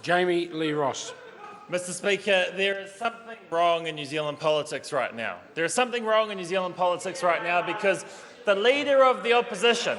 Jami-Lee Ross. Mr Speaker, there is something wrong in New Zealand politics right now. There is something wrong in New Zealand politics right now because the Leader of the Opposition,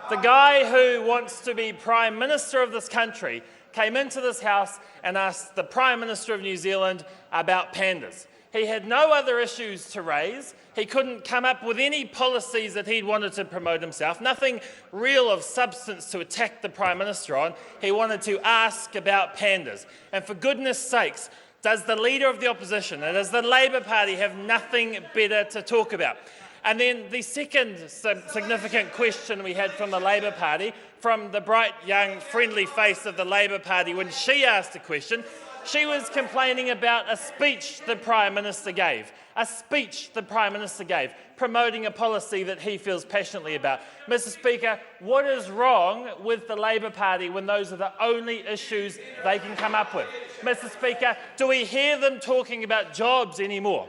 the guy who wants to be Prime Minister of this country, came into this House and asked the Prime Minister of New Zealand about pandas. He had no other issues to raise. He couldn't come up with any policies that he'd wanted to promote himself, nothing real of substance to attack the Prime Minister on. He wanted to ask about pandas. And for goodness sakes, does the Leader of the Opposition and does the Labour Party have nothing better to talk about? And then the second significant question we had from the Labour Party, from the bright, young, friendly face of the Labour Party, when she asked a question, she was complaining about a speech the Prime Minister gave. A speech the Prime Minister gave, promoting a policy that he feels passionately about. Mr Speaker, what is wrong with the Labour Party when those are the only issues they can come up with? Mr Speaker, do we hear them talking about jobs anymore?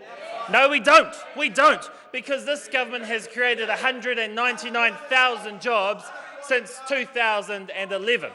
No, we don't. We don't, because this government has created 199,000 jobs since 2011.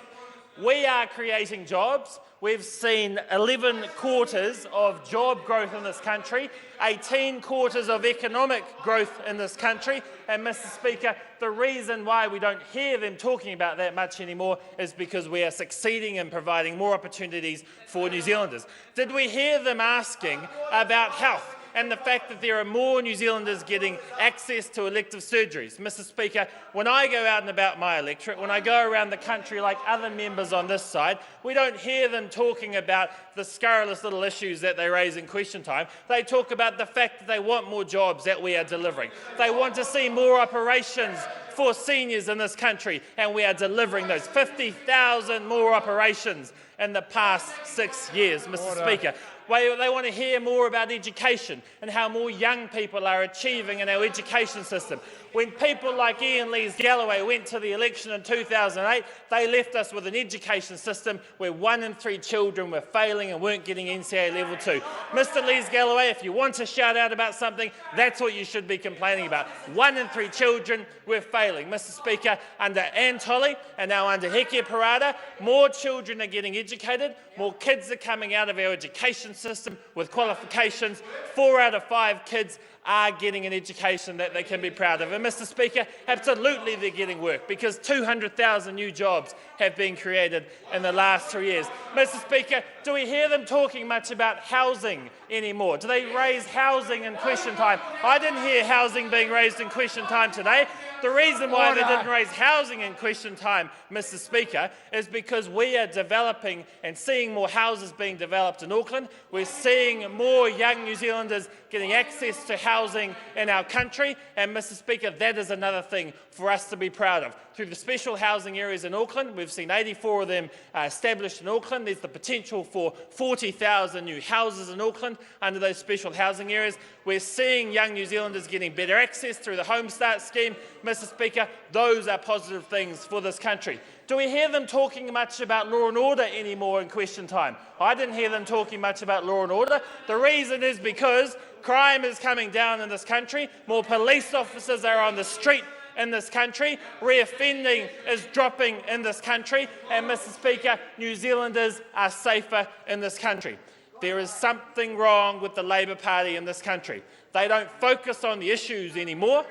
We are creating jobs. We've seen 11 quarters of job growth in this country, 18 quarters of economic growth in this country, and Mr Speaker, the reason why we don't hear them talking about that much anymore is because we are succeeding in providing more opportunities for New Zealanders. Did we hear them asking about health and the fact that there are more New Zealanders getting access to elective surgeries? Mr Speaker, when I go out and about my electorate, when I go around the country like other members on this side, we don't hear them talking about the scurrilous little issues that they raise in question time. They talk about the fact that they want more jobs that we are delivering. They want to see more operations for seniors in this country, and we are delivering those 50,000 more operations in the past 6 years, Mr Speaker. They want to hear more about education and how more young people are achieving in our education system. When people like Ian Lees-Galloway went to the election in 2008, they left us with an education system where 1 in 3 children were failing and weren't getting NCEA Level 2. Mr Lees-Galloway, if you want to shout out about something, that's what you should be complaining about. 1 in 3 children were failing. Mr Speaker, under Anne Tolley and now under Heke Parada, more children are getting educated, more kids are coming out of our education system with qualifications. 4 out of 5 kids are getting an education that they can be proud of. And Mr Speaker, absolutely they're getting work because 200,000 new jobs have been created in the last 3 years. Mr Speaker, do we hear them talking much about housing anymore? Do they raise housing in question time? I didn't hear housing being raised in question time today. The reason why they didn't raise housing in question time, Mr Speaker, is because we are developing and seeing more houses being developed in Auckland. We're seeing more young New Zealanders getting access to housing in our country, and Mr Speaker, that is another thing for us to be proud of. Through the special housing areas in Auckland, we've seen 84 of them established in Auckland. There's the potential for 40,000 new houses in Auckland under those special housing areas. We're seeing young New Zealanders getting better access through the Home Start scheme. Mr Speaker, those are positive things for this country. Do we hear them talking much about law and order anymore in question time? I didn't hear them talking much about law and order. The reason is because crime is coming down in this country. More police officers are on the street in this country. Reoffending is dropping in this country. And Mr Speaker, New Zealanders are safer in this country. There is something wrong with the Labour Party in this country. They don't focus on the issues anymore.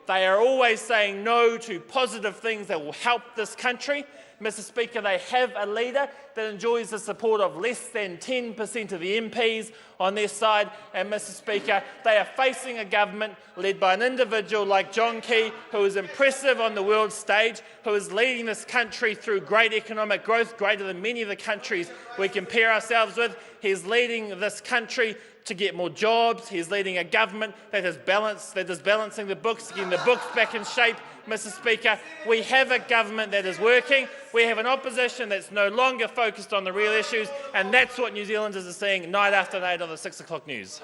They are always saying no to positive things that will help this country. Mr Speaker, they have a leader that enjoys the support of less than 10% of the MPs on their side. And Mr Speaker, they are facing a government led by an individual like John Key, who is impressive on the world stage, who is leading this country through great economic growth, greater than many of the countries we compare ourselves with. He's leading this country to get more jobs. He's leading a government that is balancing the books, getting the books back in shape. Mr Speaker, we have a government that is working. We have an opposition that's no longer focused on the real issues, and that's what New Zealanders are seeing night after night on the 6 o'clock news.